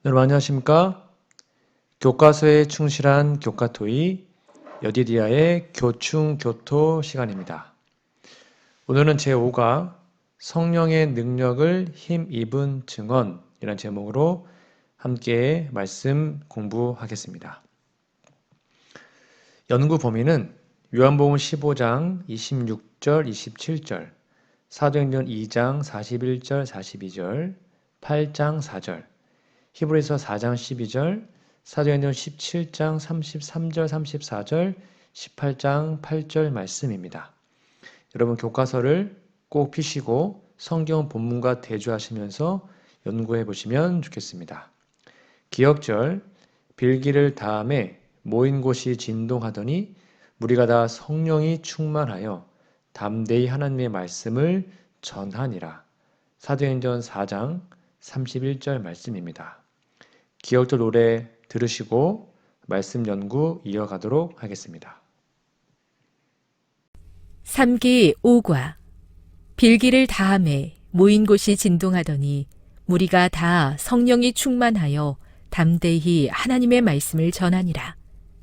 여러분 안녕하십니까? 교과서에 충실한 교과토이 여디디아의 교충교토 시간입니다. 오늘은 제5가 성령의 능력을 힘입은 증언이라는 제목으로 함께 말씀 공부하겠습니다. 연구 범위는 요한복음 15장 26절, 27절, 사도행전 2장 41절, 42절, 8장 4절, 히브리서 4장 12절, 사도행전 17장 33절, 34절, 18장 8절 말씀입니다. 여러분 교과서를 꼭 피시고 성경 본문과 대조하시면서 연구해 보시면 좋겠습니다. 기억절, 빌기를 다음에 모인 곳이 진동하더니 무리가 다 성령이 충만하여 담대히 하나님의 말씀을 전하니라. 사도행전 4장 31절 말씀입니다. 기억절 노래 들으시고 말씀 연구 이어가도록 하겠습니다. 3기 5과 빌기를 다함에 모인 곳이 진동하더니 무리가 다 성령이 충만하여 담대히 하나님의 말씀을 전하니라.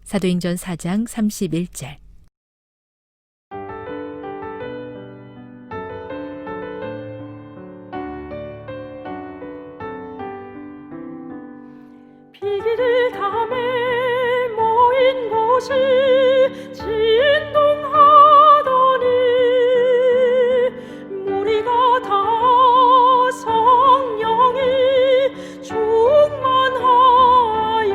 사도행전 4장 31절. 빌기를 다음에 모인 곳이 진동하더니 무리가 다 성령이 충만하여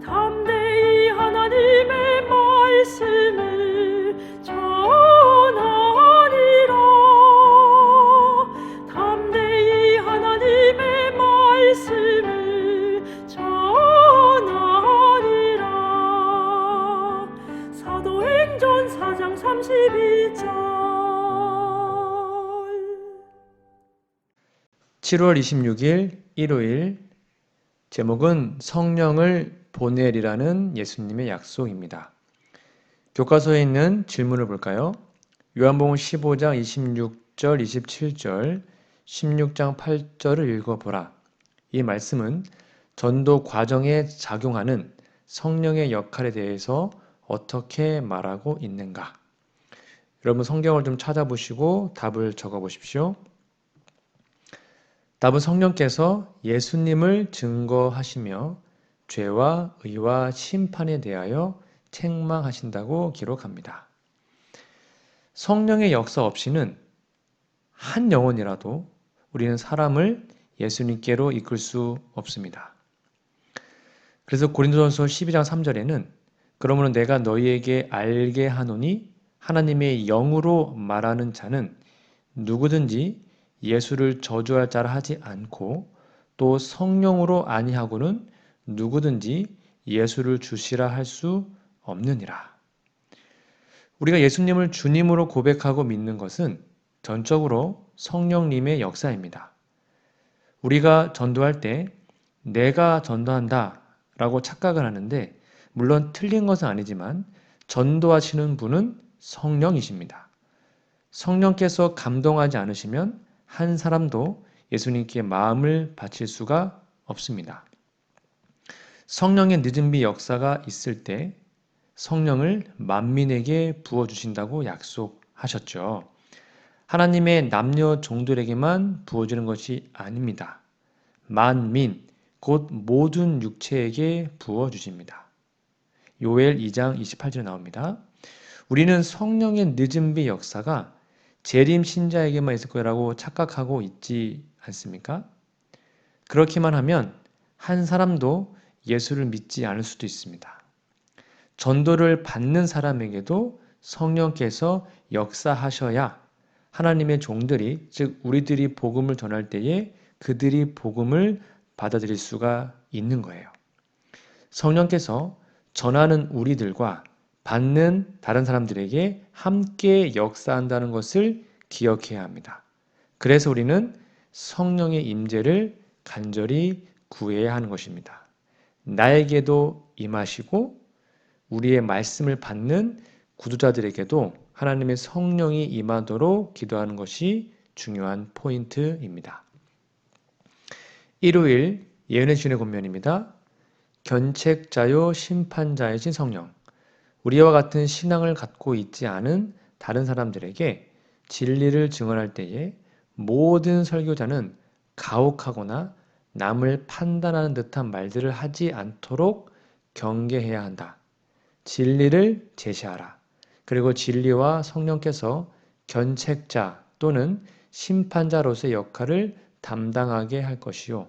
담대히 하나님의 말씀을 전하니라. 담대히 하나님의 말씀을 전하리라. 사도행전 4장 32절. 7월 26일 일요일 제목은 성령을 보내리라는 예수님의 약속입니다. 교과서에 있는 질문을 볼까요? 요한복음 15장 26절, 27절, 16장 8절을 읽어보라. 이 말씀은 전도 과정에 작용하는 성령의 역할에 대해서 어떻게 말하고 있는가? 여러분 성경을 좀 찾아보시고 답을 적어보십시오. 답은 성령께서 예수님을 증거하시며 죄와 의와 심판에 대하여 책망하신다고 기록합니다. 성령의 역사 없이는 한 영혼이라도 우리는 사람을 예수님께로 이끌 수 없습니다. 그래서 고린도전서 12장 3절에는 그러므로 내가 너희에게 알게 하노니 하나님의 영으로 말하는 자는 누구든지 예수를 저주할 자라 하지 않고 또 성령으로 아니하고는 누구든지 예수를 주시라 할 수 없느니라. 우리가 예수님을 주님으로 고백하고 믿는 것은 전적으로 성령님의 역사입니다. 우리가 전도할 때 내가 전도한다 라고 착각을 하는데 물론 틀린 것은 아니지만 전도하시는 분은 성령이십니다. 성령께서 감동하지 않으시면 한 사람도 예수님께 마음을 바칠 수가 없습니다. 성령의 늦은 비 역사가 있을 때 성령을 만민에게 부어주신다고 약속하셨죠. 하나님의 남녀 종들에게만 부어주는 것이 아닙니다. 만민, 곧 모든 육체에게 부어주십니다. 요엘 2장 28절에 나옵니다. 우리는 성령의 늦은 비 역사가 재림 신자에게만 있을 거라고 착각하고 있지 않습니까? 그렇게만 하면 한 사람도 예수를 믿지 않을 수도 있습니다. 전도를 받는 사람에게도 성령께서 역사하셔야 하나님의 종들이, 즉 우리들이 복음을 전할 때에 그들이 복음을 받아들일 수가 있는 거예요. 성령께서 전하는 우리들과 받는 다른 사람들에게 함께 역사한다는 것을 기억해야 합니다. 그래서 우리는 성령의 임재를 간절히 구해야 하는 것입니다. 나에게도 임하시고 우리의 말씀을 받는 구두자들에게도 하나님의 성령이 임하도록 기도하는 것이 중요한 포인트입니다. 일요일 예언의 주의 권면입니다. 견책자요 심판자이신 성령. 우리와 같은 신앙을 갖고 있지 않은 다른 사람들에게 진리를 증언할 때에 모든 설교자는 가혹하거나 남을 판단하는 듯한 말들을 하지 않도록 경계해야 한다. 진리를 제시하라. 그리고 진리와 성령께서 견책자 또는 심판자로서의 역할을 담당하게 할 것이요.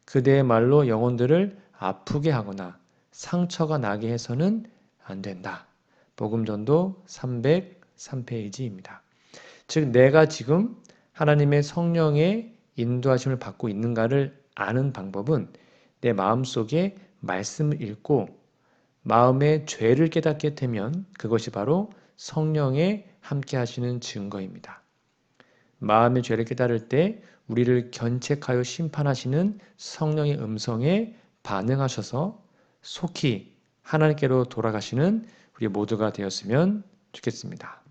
그대의 말로 영혼들을 아프게 하거나 상처가 나게 해서는 안 된다. 복음전도 303페이지입니다. 즉 내가 지금 하나님의 성령의 인도하심을 받고 있는가를 아는 방법은 내 마음속에 말씀을 읽고 마음의 죄를 깨닫게 되면 그것이 바로 성령의 함께 하시는 증거입니다. 마음의 죄를 깨달을 때 우리를 견책하여 심판하시는 성령의 음성에 반응하셔서 속히 하나님께로 돌아가시는 우리 모두가 되었으면 좋겠습니다.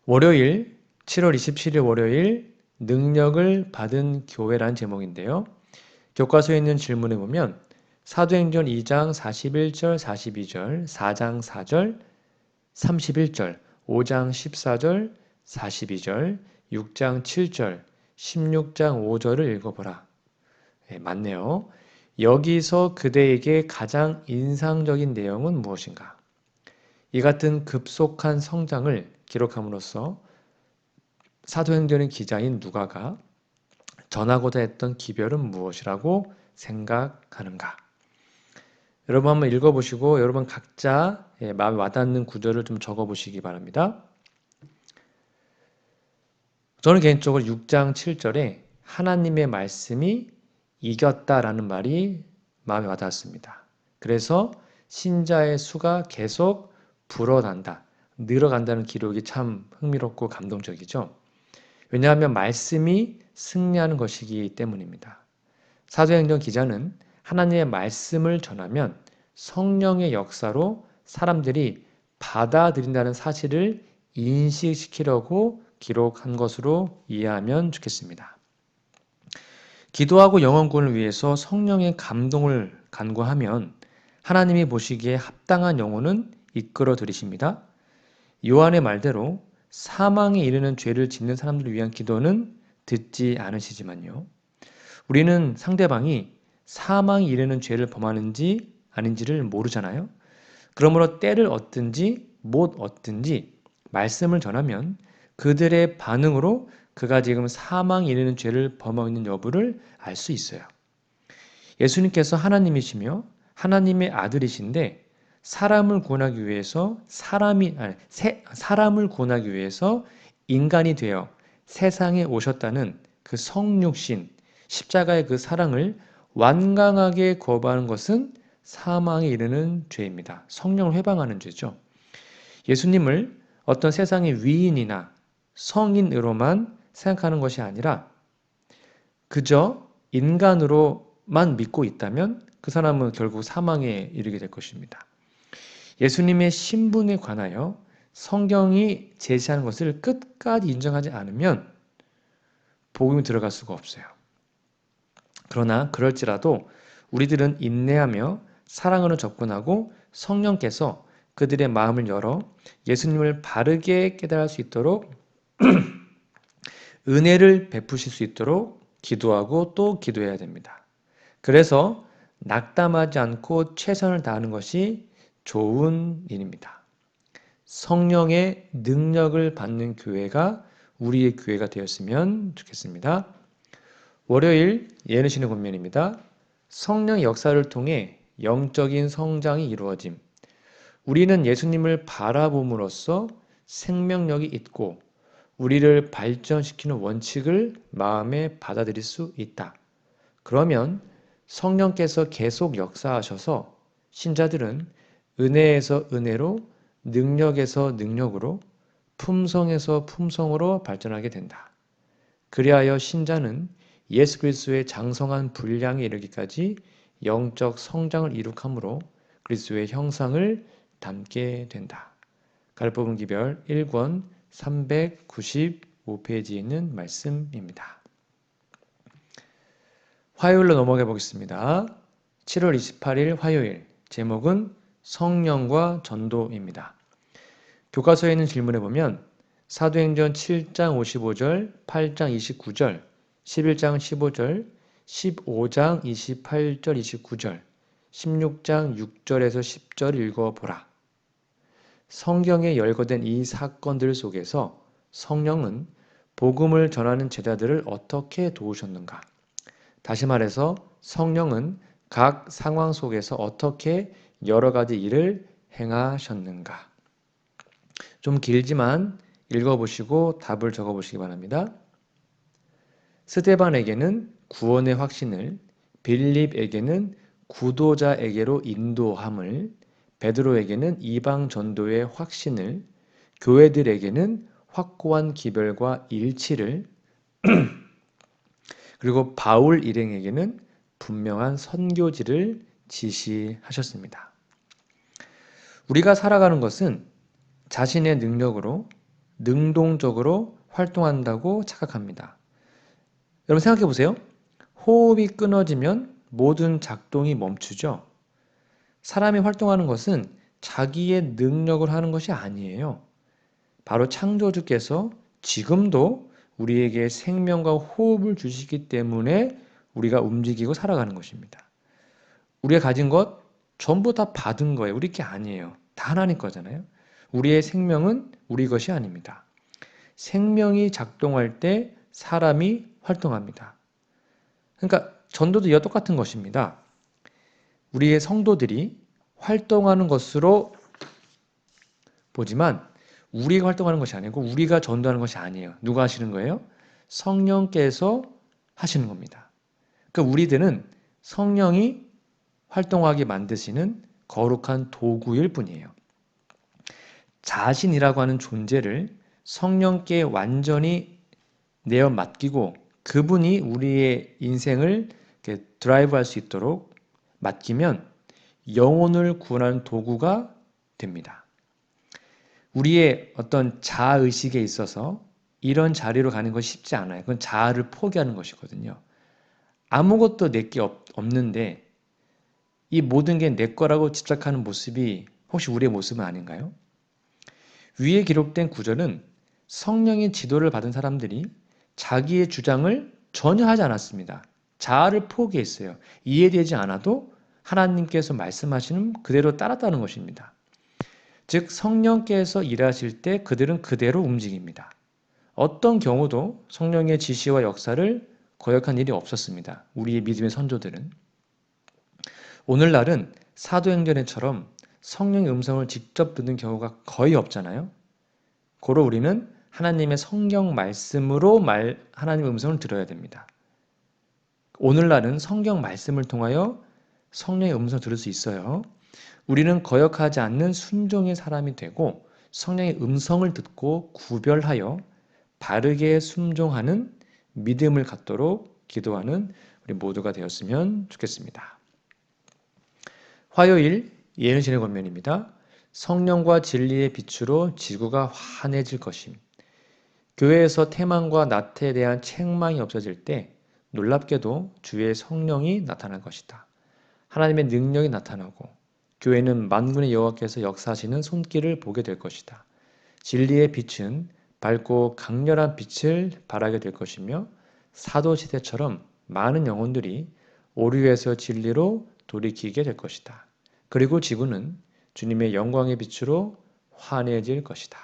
월요일 7월 27일 월요일 능력을 받은 교회라는 제목인데요. 교과서에 있는 질문에 보면 사도행전 2장 41절 42절 4장 4절 31절 5장 14절 42절 6장 7절 16장 5절을 읽어보라. 네, 맞네요. 여기서 그대에게 가장 인상적인 내용은 무엇인가? 이 같은 급속한 성장을 기록함으로써 사도행전의 기자인 누가가 전하고자 했던 기별은 무엇이라고 생각하는가? 여러분 한번 읽어보시고 여러분 각자 마음에 와닿는 구절을 좀 적어보시기 바랍니다. 저는 개인적으로 6장 7절에 하나님의 말씀이 이겼다라는 말이 마음에 와닿았습니다. 그래서 신자의 수가 계속 불어난다, 늘어간다는 기록이 참 흥미롭고 감동적이죠. 왜냐하면 말씀이 승리하는 것이기 때문입니다. 사도행전 기자는 하나님의 말씀을 전하면 성령의 역사로 사람들이 받아들인다는 사실을 인식시키려고 기록한 것으로 이해하면 좋겠습니다. 기도하고 영혼구원을 위해서 성령의 감동을 간구하면 하나님이 보시기에 합당한 영혼은 이끌어 들이십니다. 요한의 말대로 사망에 이르는 죄를 짓는 사람들을 위한 기도는 듣지 않으시지만요. 우리는 상대방이 사망에 이르는 죄를 범하는지 아닌지를 모르잖아요. 그러므로 때를 얻든지 못 얻든지 말씀을 전하면 그들의 반응으로 그가 지금 사망에 이르는 죄를 범하고 있는 여부를 알 수 있어요. 예수님께서 하나님이시며 하나님의 아들이신데 사람을 구원하기 위해서 사람을 구원하기 위해서 인간이 되어 세상에 오셨다는 그 성육신 십자가의 그 사랑을 완강하게 거부하는 것은 사망에 이르는 죄입니다. 성령을 회방하는 죄죠. 예수님을 어떤 세상의 위인이나 성인으로만 생각하는 것이 아니라 그저 인간으로만 믿고 있다면 그 사람은 결국 사망에 이르게 될 것입니다. 예수님의 신분에 관하여 성경이 제시하는 것을 끝까지 인정하지 않으면 복음이 들어갈 수가 없어요. 그러나 그럴지라도 우리들은 인내하며 사랑으로 접근하고 성령께서 그들의 마음을 열어 예수님을 바르게 깨달을 수 있도록 은혜를 베푸실 수 있도록 기도하고 또 기도해야 됩니다. 그래서 낙담하지 않고 최선을 다하는 것이 좋은 일입니다. 성령의 능력을 받는 교회가 우리의 교회가 되었으면 좋겠습니다. 월요일 예언의 신의 권면입니다. 성령 역사를 통해 영적인 성장이 이루어짐. 우리는 예수님을 바라봄으로써 생명력이 있고 우리를 발전시키는 원칙을 마음에 받아들일 수 있다. 그러면 성령께서 계속 역사하셔서 신자들은 은혜에서 은혜로, 능력에서 능력으로, 품성에서 품성으로 발전하게 된다. 그리하여 신자는 예수 그리스도의 장성한 분량에 이르기까지 영적 성장을 이룩함으로 그리스도의 형상을 담게 된다. 갈보분 기별 1권 395페이지에 있는 말씀입니다. 화요일로 넘어가 보겠습니다. 7월 28일 화요일, 제목은 성령과 전도입니다. 교과서에 있는 질문에 보면 사도행전 7장 55절, 8장 29절, 11장 15절, 15장 28절 29절, 16장 6절에서 10절 읽어보라. 성경에 열거된 이 사건들 속에서 성령은 복음을 전하는 제자들을 어떻게 도우셨는가? 다시 말해서 성령은 각 상황 속에서 어떻게 여러 가지 일을 행하셨는가? 좀 길지만 읽어보시고 답을 적어보시기 바랍니다. 스데반에게는 구원의 확신을, 빌립에게는 구도자에게로 인도함을, 베드로에게는 이방 전도의 확신을, 교회들에게는 확고한 기별과 일치를, 그리고 바울 일행에게는 분명한 선교지를 지시하셨습니다. 우리가 살아가는 것은 자신의 능력으로 능동적으로 활동한다고 착각합니다. 여러분 생각해 보세요. 호흡이 끊어지면 모든 작동이 멈추죠. 사람이 활동하는 것은 자기의 능력을 하는 것이 아니에요. 바로 창조주께서 지금도 우리에게 생명과 호흡을 주시기 때문에 우리가 움직이고 살아가는 것입니다. 우리가 가진 것 전부 다 받은 거예요. 우리 게 아니에요. 다 하나님 거잖아요. 우리의 생명은 우리 것이 아닙니다. 생명이 작동할 때 사람이 활동합니다. 그러니까 전도도 이와 똑같은 것입니다. 우리의 성도들이 활동하는 것으로 보지만 우리가 활동하는 것이 아니고 우리가 전도하는 것이 아니에요. 누가 하시는 거예요? 성령께서 하시는 겁니다. 그러니까 우리들은 성령이 활동하게 만드시는 거룩한 도구일 뿐이에요. 자신이라고 하는 존재를 성령께 완전히 내어 맡기고 그분이 우리의 인생을 드라이브할 수 있도록 맡기면 영혼을 구원하는 도구가 됩니다. 우리의 어떤 자아의식에 있어서 이런 자리로 가는 것이 쉽지 않아요. 그건 자아를 포기하는 것이거든요. 아무것도 내게 없는데 이 모든 게 내 거라고 집착하는 모습이 혹시 우리의 모습은 아닌가요? 위에 기록된 구절은 성령의 지도를 받은 사람들이 자기의 주장을 전혀 하지 않았습니다. 자아를 포기했어요. 이해되지 않아도 하나님께서 말씀하시는 그대로 따랐다는 것입니다. 즉 성령께서 일하실 때 그들은 그대로 움직입니다. 어떤 경우도 성령의 지시와 역사를 거역한 일이 없었습니다. 우리의 믿음의 선조들은. 오늘날은 사도행전에처럼 성령의 음성을 직접 듣는 경우가 거의 없잖아요. 고로 우리는 하나님의 성경 말씀으로 하나님의 음성을 들어야 됩니다. 오늘날은 성경 말씀을 통하여 성령의 음성을 들을 수 있어요. 우리는 거역하지 않는 순종의 사람이 되고 성령의 음성을 듣고 구별하여 바르게 순종하는 믿음을 갖도록 기도하는 우리 모두가 되었으면 좋겠습니다. 화요일 예언신의 권면입니다. 성령과 진리의 빛으로 지구가 환해질 것임. 교회에서 태만과 나태에 대한 책망이 없어질 때 놀랍게도 주의 성령이 나타날 것이다. 하나님의 능력이 나타나고 교회는 만군의 여호와께서 역사하시는 손길을 보게 될 것이다. 진리의 빛은 밝고 강렬한 빛을 발하게 될 것이며 사도시대처럼 많은 영혼들이 오류에서 진리로 돌이키게 될 것이다. 그리고 지구는 주님의 영광의 빛으로 환해질 것이다.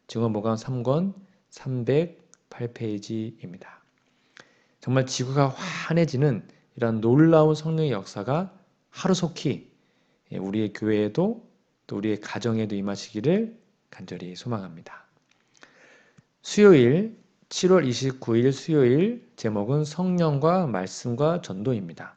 증언보감 3권 308페이지입니다. 정말 지구가 환해지는 이런 놀라운 성령의 역사가 하루속히 우리의 교회에도 또 우리의 가정에도 임하시기를 간절히 소망합니다. 수요일 7월 29일 수요일 제목은 성령과 말씀과 전도입니다.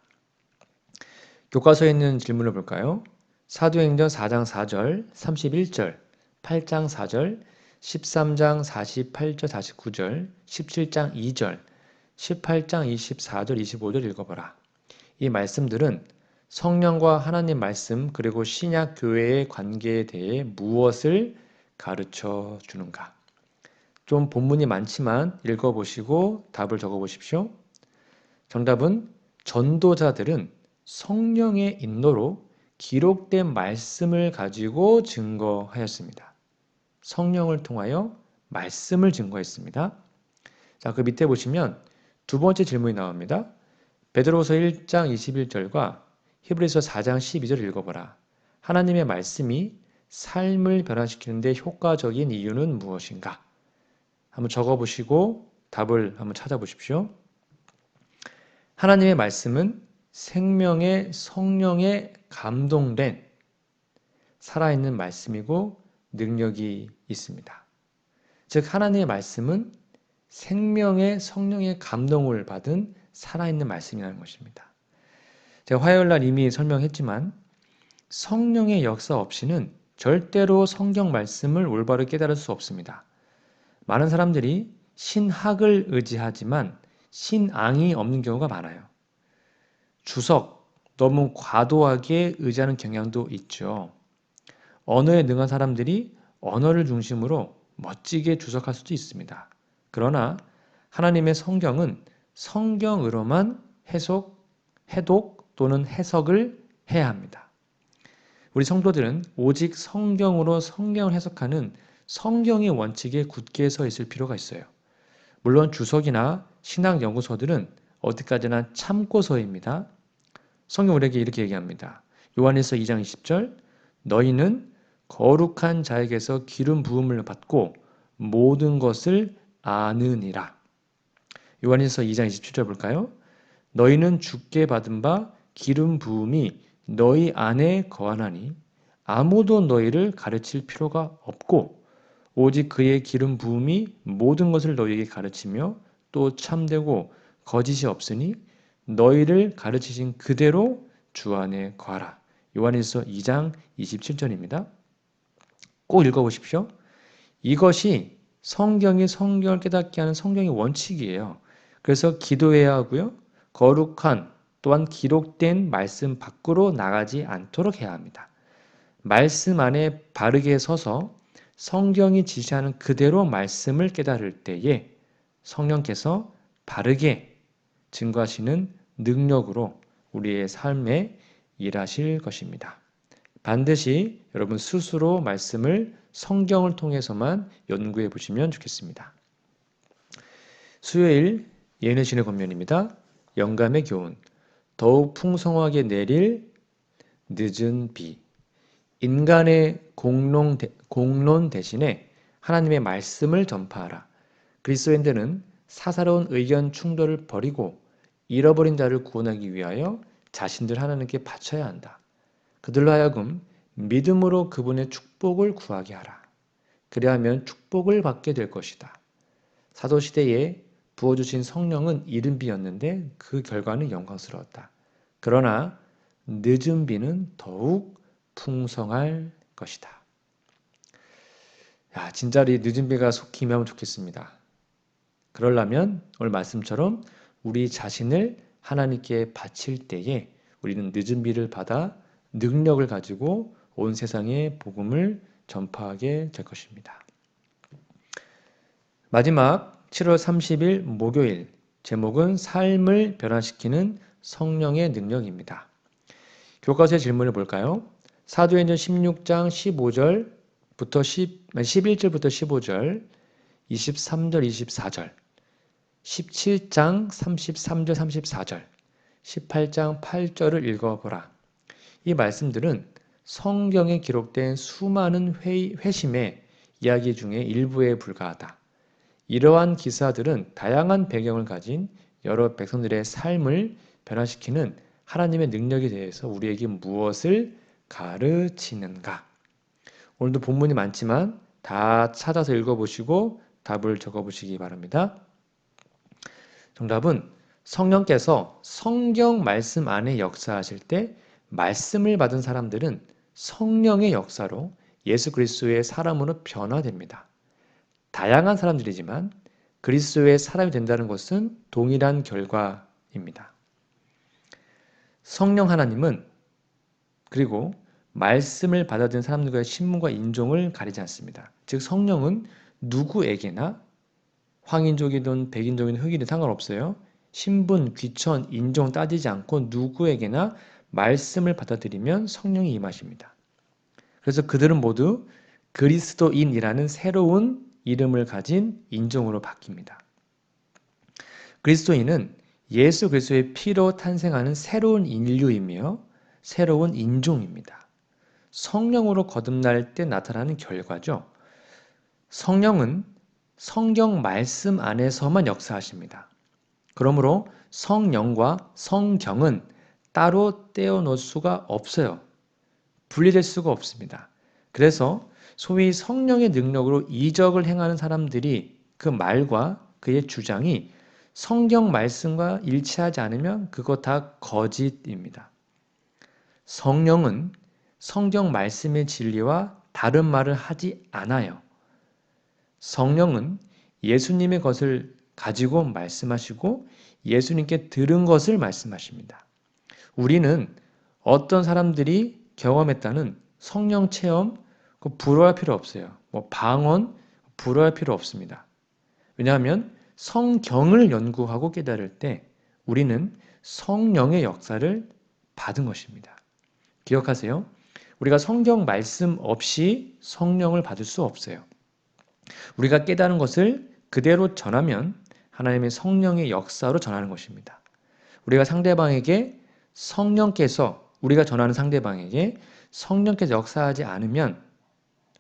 교과서에 있는 질문을 볼까요? 사도행전 4장 4절, 31절, 8장 4절, 13장 48절, 49절, 17장 2절, 18장 24절, 25절 읽어보라. 이 말씀들은 성령과 하나님 말씀 그리고 신약 교회의 관계에 대해 무엇을 가르쳐 주는가? 좀 본문이 많지만 읽어보시고 답을 적어보십시오. 정답은 전도자들은 성령의 인도로 기록된 말씀을 가지고 증거하였습니다. 성령을 통하여 말씀을 증거했습니다. 자, 그 밑에 보시면 두 번째 질문이 나옵니다. 베드로후서 1장 21절과 히브리서 4장 12절을 읽어보라. 하나님의 말씀이 삶을 변화시키는 데 효과적인 이유는 무엇인가? 한번 적어보시고 답을 한번 찾아보십시오. 하나님의 말씀은 생명의 성령에 감동된 살아있는 말씀이고 능력이 있습니다. 즉 하나님의 말씀은 생명의 성령의 감동을 받은 살아있는 말씀이라는 것입니다. 제가 화요일 날 이미 설명했지만 성령의 역사 없이는 절대로 성경 말씀을 올바로 깨달을 수 없습니다. 많은 사람들이 신학을 의지하지만 신앙이 없는 경우가 많아요. 주석, 너무 과도하게 의지하는 경향도 있죠. 언어에 능한 사람들이 언어를 중심으로 멋지게 주석할 수도 있습니다. 그러나 하나님의 성경은 성경으로만 해독 또는 해석을 해야 합니다. 우리 성도들은 오직 성경으로 성경을 해석하는 성경의 원칙에 굳게 서 있을 필요가 있어요. 물론 주석이나 신학연구소들은 어디까지나 참고서입니다. 성경 우리에게 이렇게 얘기합니다. 요한일서 2장 20절 너희는 거룩한 자에게서 기름 부음을 받고 모든 것을 아느니라. 요한일서 2장 27절 볼까요? 너희는 주께 받은 바 기름 부음이 너희 안에 거하나니 아무도 너희를 가르칠 필요가 없고 오직 그의 기름 부음이 모든 것을 너희에게 가르치며 또 참되고 거짓이 없으니 너희를 가르치신 그대로 주 안에 거하라. 요한일서 2장 27절입니다. 꼭 읽어보십시오. 이것이 성경이 성경을 깨닫게 하는 성경의 원칙이에요. 그래서 기도해야 하고요. 거룩한 또한 기록된 말씀 밖으로 나가지 않도록 해야 합니다. 말씀 안에 바르게 서서 성경이 지시하는 그대로 말씀을 깨달을 때에 성령께서 바르게 증거하시는 능력으로 우리의 삶에 일하실 것입니다. 반드시 여러분 스스로 말씀을 성경을 통해서만 연구해 보시면 좋겠습니다. 수요일 예언의 신의 권면입니다. 영감의 교훈. 더욱 풍성하게 내릴 늦은 비. 인간의 공론 대신에 하나님의 말씀을 전파하라. 그리스도인들은 사사로운 의견 충돌을 버리고 잃어버린 자를 구원하기 위하여 자신들 하나님께 바쳐야 한다. 그들로 하여금 믿음으로 그분의 축복을 구하게 하라. 그리하면 축복을 받게 될 것이다. 사도시대에 부어주신 성령은 이른 비였는데 그 결과는 영광스러웠다. 그러나 늦은 비는 더욱 풍성할 것이다. 야, 진짜로 늦은 비가 속히 임하면 좋겠습니다. 그러려면 오늘 말씀처럼 우리 자신을 하나님께 바칠 때에 우리는 늦은 비를 받아 능력을 가지고 온 세상에 복음을 전파하게 될 것입니다. 마지막 7월 30일 목요일 제목은 삶을 변화시키는 성령의 능력입니다. 교과서의 질문을 볼까요? 사도행전 16장 15절부터 11절부터 15절, 23절, 24절, 17장 33절, 34절, 18장 8절을 읽어보라. 이 말씀들은 성경에 기록된 수많은 회심의 이야기 중에 일부에 불과하다. 이러한 기사들은 다양한 배경을 가진 여러 백성들의 삶을 변화시키는 하나님의 능력에 대해서 우리에게 무엇을 가르치는가? 오늘도 본문이 많지만 다 찾아서 읽어보시고 답을 적어보시기 바랍니다. 정답은 성령께서 성경 말씀 안에 역사하실 때 말씀을 받은 사람들은 성령의 역사로 예수 그리스도의 사람으로 변화됩니다. 다양한 사람들이지만 그리스도의 사람이 된다는 것은 동일한 결과입니다. 성령 하나님은 그리고 말씀을 받아들인 사람들과의 신분과 인종을 가리지 않습니다. 즉 성령은 누구에게나 황인족이든 백인족이든 흑인이든 상관없어요. 신분, 귀천, 인종 따지지 않고 누구에게나 말씀을 받아들이면 성령이 임하십니다. 그래서 그들은 모두 그리스도인이라는 새로운 이름을 가진 인종으로 바뀝니다. 그리스도인은 예수 그리스도의 피로 탄생하는 새로운 인류이며 새로운 인종입니다. 성령으로 거듭날 때 나타나는 결과죠. 성령은 성경 말씀 안에서만 역사하십니다. 그러므로 성령과 성경은 따로 떼어놓을 수가 없어요. 분리될 수가 없습니다. 그래서 소위 성령의 능력으로 이적을 행하는 사람들이 그 말과 그의 주장이 성경 말씀과 일치하지 않으면 그거 다 거짓입니다. 성령은 성경 말씀의 진리와 다른 말을 하지 않아요. 성령은 예수님의 것을 가지고 말씀하시고 예수님께 들은 것을 말씀하십니다. 우리는 어떤 사람들이 경험했다는 성령 체험 부러워할 필요 없어요. 방언 부러워할 필요 없습니다. 왜냐하면 성경을 연구하고 깨달을 때 우리는 성령의 역사를 받은 것입니다. 기억하세요. 우리가 성경 말씀 없이 성령을 받을 수 없어요. 우리가 깨달은 것을 그대로 전하면 하나님의 성령의 역사로 전하는 것입니다. 우리가 상대방에게 우리가 전하는 상대방에게 성령께서 역사하지 않으면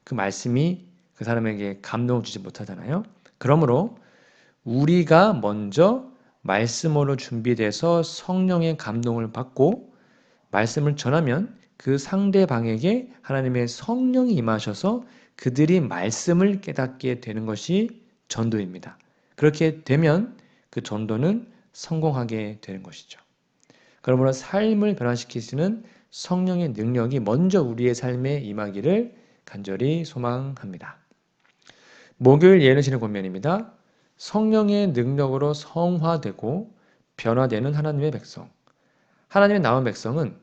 그 말씀이 그 사람에게 감동을 주지 못하잖아요. 그러므로 우리가 먼저 말씀으로 준비돼서 성령의 감동을 받고 말씀을 전하면 그 상대방에게 하나님의 성령이 임하셔서 그들이 말씀을 깨닫게 되는 것이 전도입니다. 그렇게 되면 그 전도는 성공하게 되는 것이죠. 그러므로 삶을 변화시키시는 성령의 능력이 먼저 우리의 삶에 임하기를 간절히 소망합니다. 목요일 예언의 신의 권면입니다. 성령의 능력으로 성화되고 변화되는 하나님의 백성. 하나님의 남은 백성은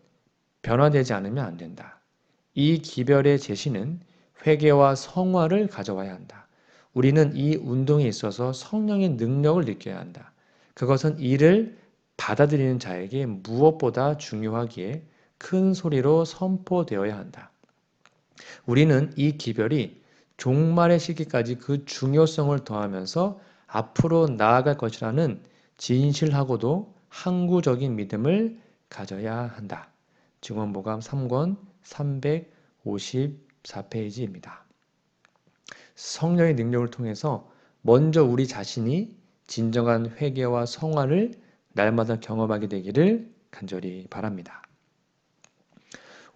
변화되지 않으면 안 된다. 이 기별의 제시는 회개와 성화를 가져와야 한다. 우리는 이 운동에 있어서 성령의 능력을 느껴야 한다. 그것은 이를 받아들이는 자에게 무엇보다 중요하기에 큰 소리로 선포되어야 한다. 우리는 이 기별이 종말의 시기까지 그 중요성을 더하면서 앞으로 나아갈 것이라는 진실하고도 항구적인 믿음을 가져야 한다. 증언보감 3권 354페이지입니다. 성령의 능력을 통해서 먼저 우리 자신이 진정한 회개와 성화를 날마다 경험하게 되기를 간절히 바랍니다.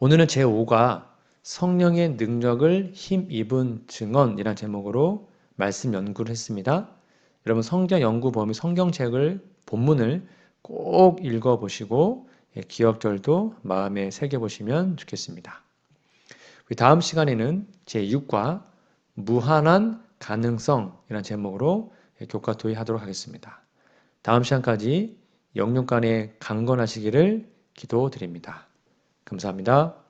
오늘은 제5과 성령의 능력을 힘입은 증언이라는 제목으로 말씀 연구를 했습니다. 여러분 성경 연구 범위 성경책을 본문을 꼭 읽어보시고 기억절도 마음에 새겨보시면 좋겠습니다. 다음 시간에는 제6과 무한한 가능성이라는 제목으로 교과 토의하도록 하겠습니다. 다음 시간까지 영육간에 강건하시기를 기도드립니다. 감사합니다.